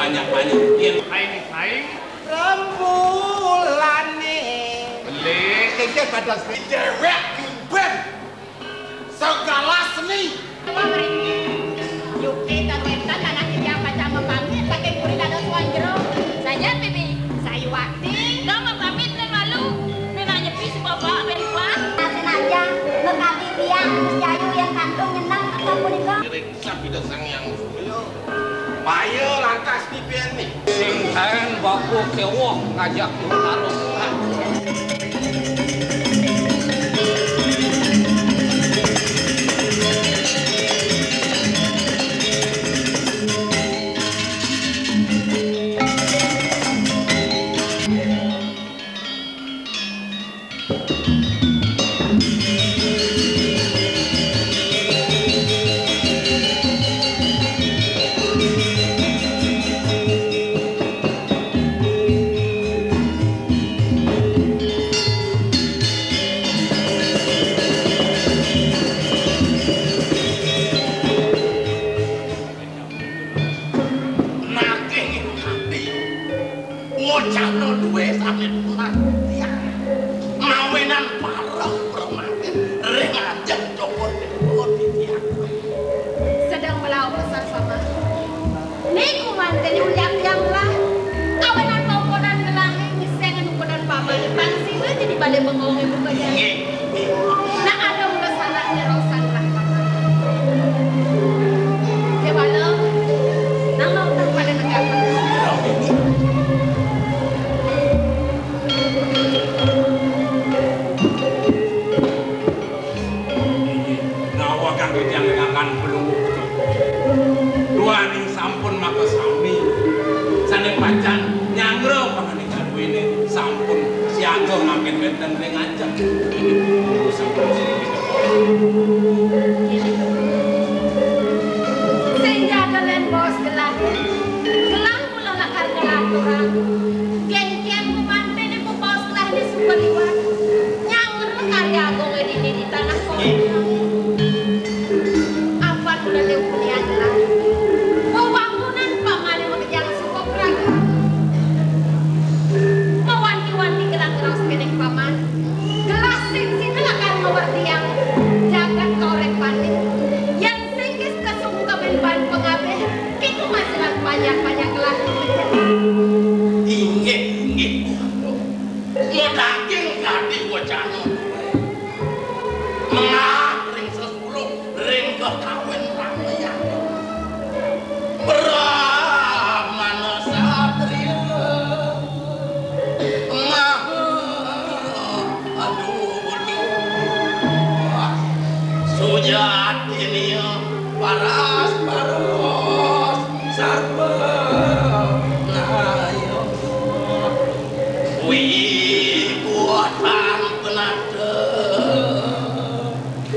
banyak-banyak yen hai rembulane beli iki kados dewek ben segala seni Yuki kawetan anak yang pacar mepanggil pakai kulit ada tuan jero. Saya bibi, saya wakti. Kamu pamit dan malu. Nenek nyepi si bapak berikuan. Sengaja mengkali biang jayu yang kandung nyenang kamu nikah. reksa bida sang yang suyo payo lantas di nih sing karen baku kewok ngajak lu taruh. Sedang melawan besar sama. Niku manten uliang lah. Kawanan mau konan ngelahi ngisengan konan paman pangsi we jadi balik bengong ibu kaya. Nah ada udah salahnya rosan lah. Kewala. Nama utang pada negara. Jangan belum dua ning sampun maka sami sane pacan nyangro pangane karo ini sampun siaga makin benten ning ajak ini urusan Sing jagalen bos gelah mula lakar kelaturan kian kumanten ibu bos gelah di super liwat nyangro karya agong ini di tanah kota. Udah lewat lah. Pewangunan paman yang mengejar suku peraga. Mewanti-wanti gelang-gelang sepedek paman. Gelas sing akan mengerti yang jagat korek panik. Yang singkis kesungguh kemenban pengabeh. Kita masih banyak-banyak gelas. inget mau daging gadi wacana ring sesuluh ring kekawin rameyan Brahmana Satria Sujati ini paras sarpa nayo wih buatan penada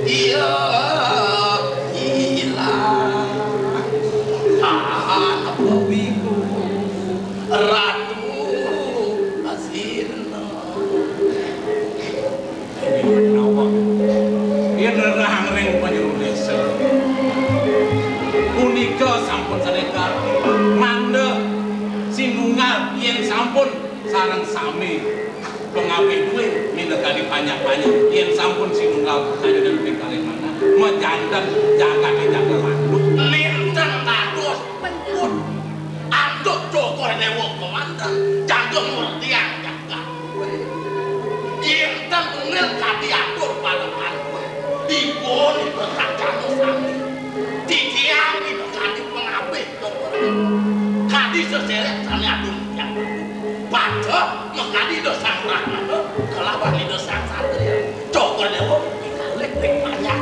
iya hilang anak babiku ratu asirna yen rahang ring panjuru desa punika sampun sadekar mandhe sinungal yen sampun sareng sami pengabih duwe minekani banyak-banyak yen sampun sinungal kayu dan kalih mana mejanten jaga landuk linten tados pun anduk cokor dewa komandan jantung murtiang jaga yen tengil kadi atur palekan dipun berkacano sami didiami kadi pengabih cokor kadi seseret sane atur yang pada mengkadi dosang rahmana kelawan di dosang satria cokor dewa dikalek banyak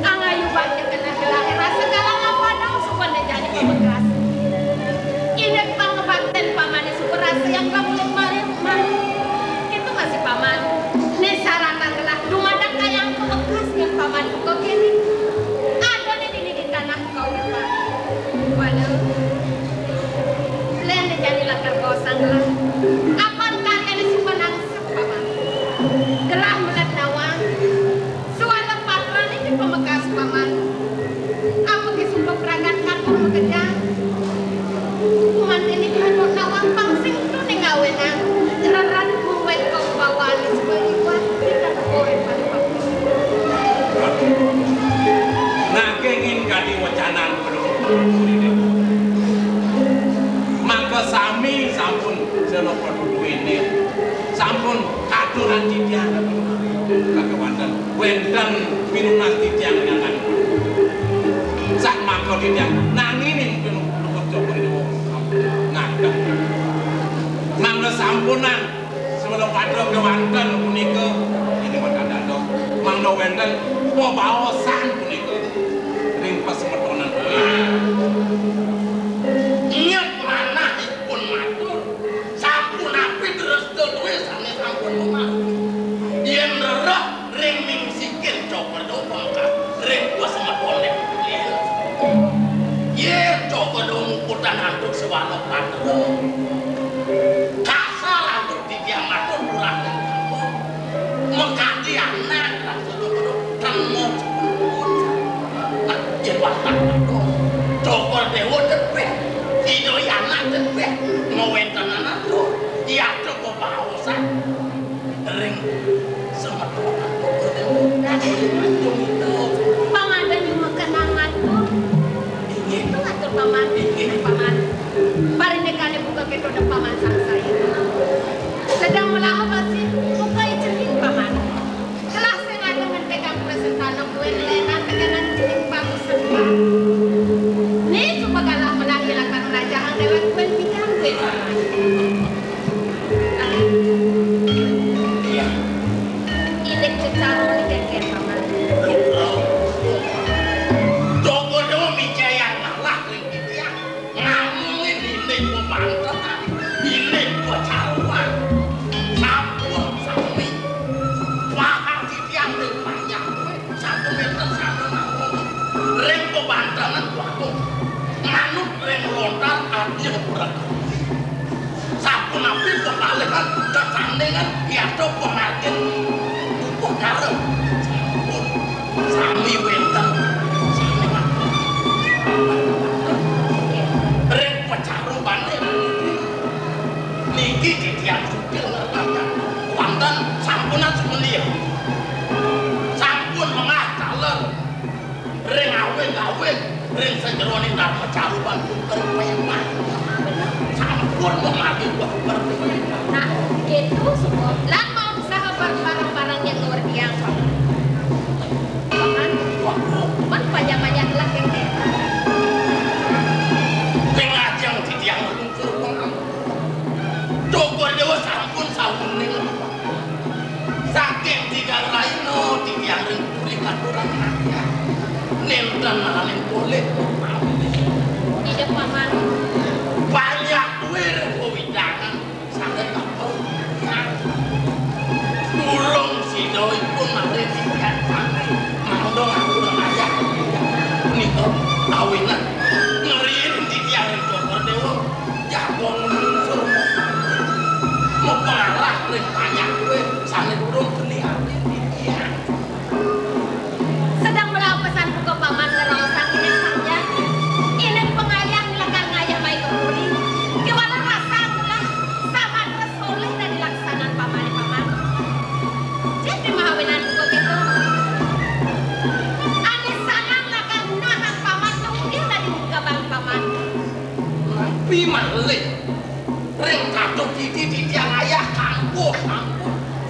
Angayu banyak kena gelar rasa kalah apa dong supaya jadi pembekas. Ini pangebakten paman super rasa yang kamu kemarin itu masih paman. Nih sarana gelah dumadak kayang pembekas yang paman kok kini ada di tanah kau depan. Waduh, lain jadi lakar kosan gelah. Apa kalian super nangis paman? Wendan minuman titiang dengan sak mako titiang nangini mungkin lukut coba itu ngagak mangga sampunan sebelum padro kewandan punika ini wakanda dong mangga wendan mau baosan punika ring pasemetonan ingat mana ipun matur sampun api terus duwe sane sampun memaku yen rerah ring ming sikil coba do bangka ring pasemetone ye coba do ngukutan antuk sewalok padro kasar antuk titiang matur kurang mengkati anak temu nak yen watak coba dewa depet ido anak depet mau enten anak tuh iya coba baosan ring semetone Paman dan cuma kenangan tuh. Itu ngatur paman, paman. Parinde kali buka keto dan paman sang saya. Sedang melahap sih, buka izin paman. Kelas yang ada dengan pegang presentano kue lena tekanan izin bagus semua. Nih coba galah menangilkan kerajaan lewat kue bidang kue paman. iya Ini kita mau dikekeh paman. coba do mijaya ngalah ring titiang ngomongin ini gua mantan ini gua caruan sampun sami wahang titiang ring banyak gue 1 meter sama ngomong ring kebantanan waktu manut ring lontar artinya kurang sampun api kebalikan ketandingan ya coba market upuk karep sampun sami wenten sami waktu ring pecaru bane niki titiang supil ngertakan wanten sampunan semelia sampun mengah calon ring awin ring sejeroni tar pecaru bantu berpemak sampun mengalami berpemak Nah, gitu semua. Lah mau usaha barang-barang yang luar biasa. Paman, paman banyak-banyak lah yang pengajang titiang lungsur pengam coba dewa sampun sawuning saking tiga laino titiang ring kuring aturan rakyat nenten nalanin boleh ide paman. banyak duwe pewidangan sangat kapal tulung si doi pun mari tiket pakai mau dong aku ayah niko awinan ngeriin titiang ring dokter dewa jabong unsur mau pengarah ring banyak duwe sangat burung geni api titiang Sedang melakukan pesan buka paman ngerosang ini saja. Ini pengayang lekan ngayah baik kembali. Gimana rasa lah sama tersoleh dan dilaksanakan paman. Jadi mahawinan buka gitu. Anis sanang lekan nahan paman kemudian dari buka bang paman. tapi malih ring katuk titiang ayah kampuh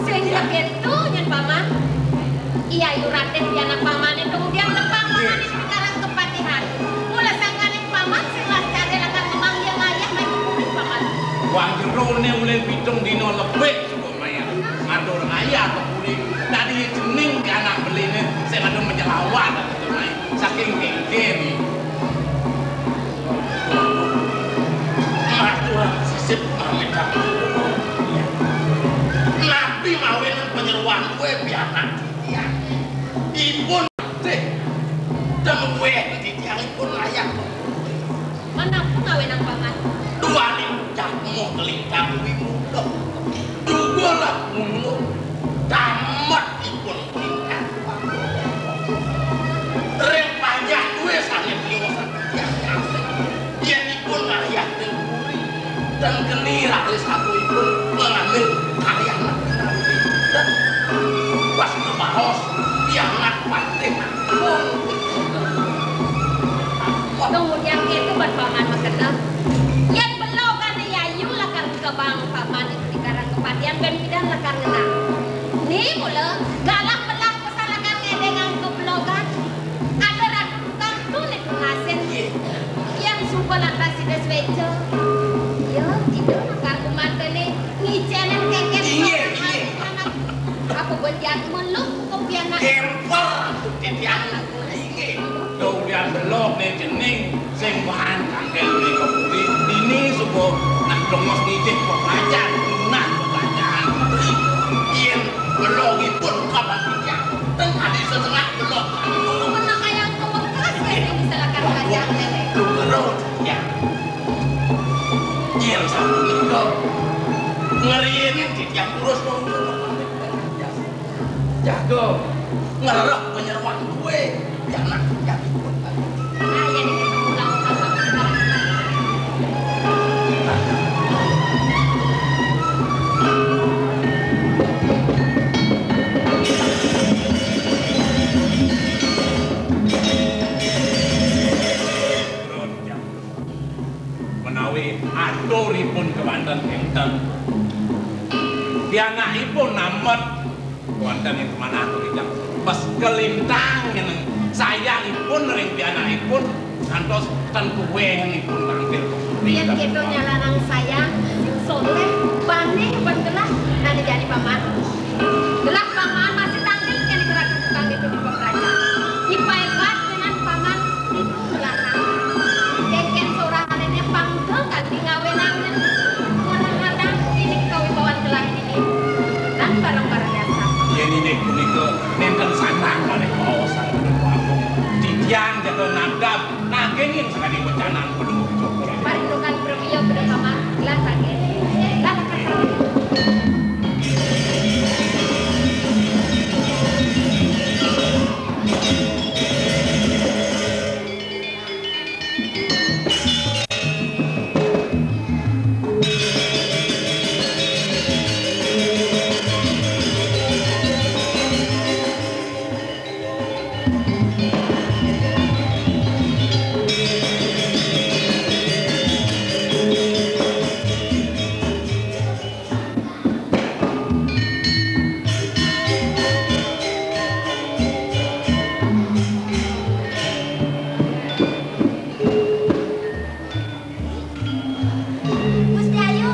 Sehingga gitu nyen paman. Iya yuraden di anak paman itu kemudian tepang paman itu sekarang kepatihan. Mulai sangkanin paman setelah cari lekan memanggil ayah main kembali paman. wang jerone mulai pitung dino lebih cukup maya ngatur ayah kepuli tadi jening di anak beline saya ngadu menjelawat gitu main saking gede aturan sisip mamedang nabi mawenan penyeruan gue bianak titiang ipun teh dan gue titiang ipun layak Mana pun ngawin ang paman. dua lincah mau kelintang wimudo juga lah mulu tamat ipun kelintang ring panjang gue sangat liwasan titiang asing yang ipun layak dan geni ralis aku itu mengambil karya nabi dan pas ngebaros yang nak pating Kemudian itu buat paman makan. Yang belum kan yayu lakan ke bang paman itu di karang kepatian ben bidan lakan ngena. Nih mula galak belah kesalahan Kemper titiang iki. Kemudian belok nih jening sing bahan kangkel nih kebuli ini subuh nak dongos ngijik pelajaran nah pelajaran Yen belokipun kapan titiang ten adi setengah belok. Mana kayak kebekas kayak misalkan aja nenek. Belok ya. Yen sampun iku ngeriyenin titiang terus jago ngerok penyeruan gue ya nak ya Nah, ya ini pulang sama sekarang. menawi aturipun kewanten enten pianakipun namet wonten ing mana aturipun pas kelintang yang sayangipun ring pianakipun kantos ten kuwenipun tampil Biar gitu nyalanang sayang, soleh, bane, bergelah, nanti jadi paman. Gelah paman masih tampil yang digerak tukang itu di pekerjaan. Dipaekat dengan paman itu melarang. Keken seorang harinya panggil ganti ngawenangan. Kadang-kadang ini kewibawaan gelah ini. Dan barang-barang yang sama. Yen ini punika nenten sanang kalih kaosan kampung titiang jatuh nadab naging sakadi becanan penduduk Jogja. Parindukan premio pada paman gelah lagi. Lah kata. Gusti Ayu,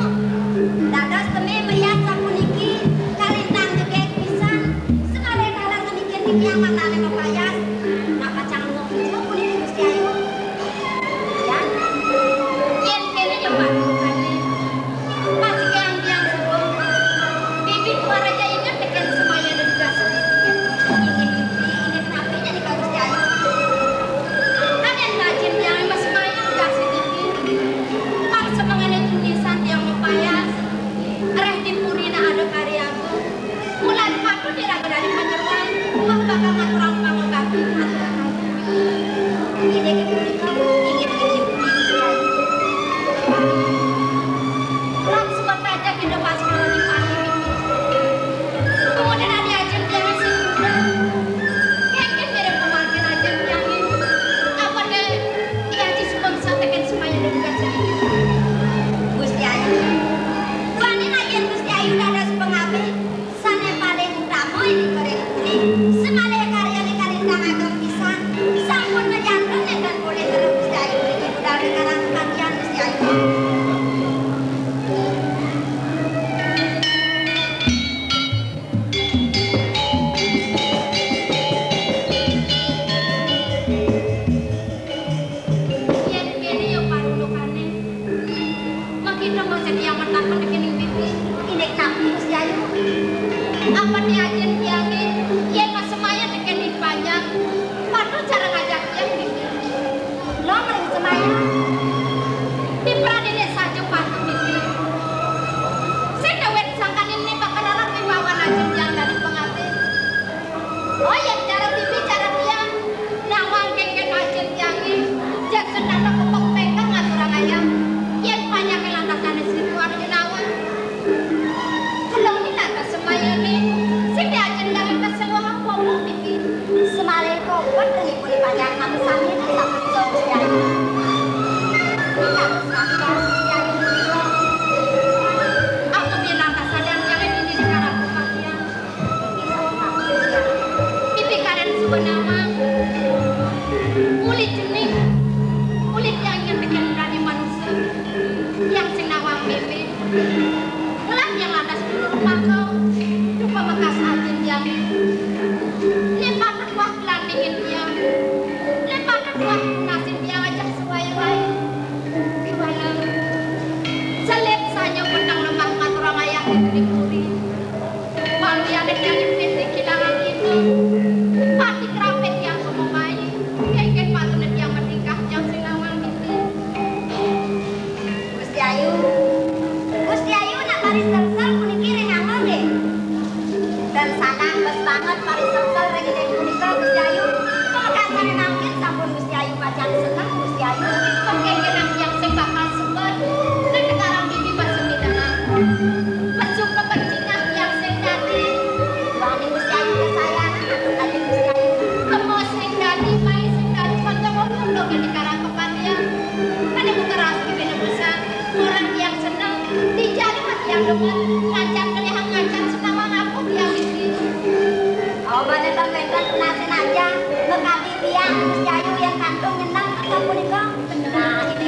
dados temi merias sapuniki kalintang juga pisan. Senare dalang niki tiyang manane pepayas. Nak kacang ngojo puniki Gusti Ayu. Ya, Yen kene yo Pak Bukane. Masih yang biang sebelum. Bibi raja ingat tekan semuanya dan gas. ini kenapa jadi Kak Gusti Ayu? Anen rajin yang mas main gas ini. Pak semangane tulisan yang mepayas. Reh dipurina ada karyaku. Mulai patut diraga dari panjeruan. Wah bakal ngaturang pangobati. Ini ketika ingin Gusti Ayu. Langsung aja kita pas kalau dipanggil. Kemudian ada aja yang masih muda. Kayaknya mirip pemakin aja yang ini. Apa deh? Ya di sponsor tekan semuanya dan juga sedikit. Gusti Ayu. Wani ajen Gusti Ayu dados pengabe sane paling utama ini korek ini. Semale karya di kalintang ageng pisan. Sampun ngejanten dan boleh terus Gusti Ayu mriki budal karang kajian Gusti Ayu. Yen kene yo parulukane. Makin dong mau jadi yang mentah mendekening bibi. Ini kenapa Gusti Ayu? Apa nih aja yang ini? Yen mas semaya tekening banyak. Patut cara ngajak yang bibi. Lo mering semaya. Di pradene saja patut bibi. Saya dawet sangkan ini bakal orang membawa najin yang dari pengantin. Oh ya cara bibi cara dia nawang kengken najin yang ini. Jackson ada kepok pegang ngaturang ayam. Yang banyak kelantasan di situ ada di nawang. Kalau ini nata semaya ini. Saya diajar dari keseluruhan ngomong bibi. Semale kopet ngelipuni pajak kami sami sampai ke Gusti Ayu. Ini harus kami Gusti Ayu. Aku bilang kasadar jangan ini di karang pakaian. Bibi kalian sebenarnya kulit jenis kulit yang bikin berani manusia yang senawang bibi gelap yang landas dulu rumah kau lupa bekas ajen yang ini wonten tenasen aja bekati tiyang Gusti Ayu yang kandung nyeneng apa punika? Nah,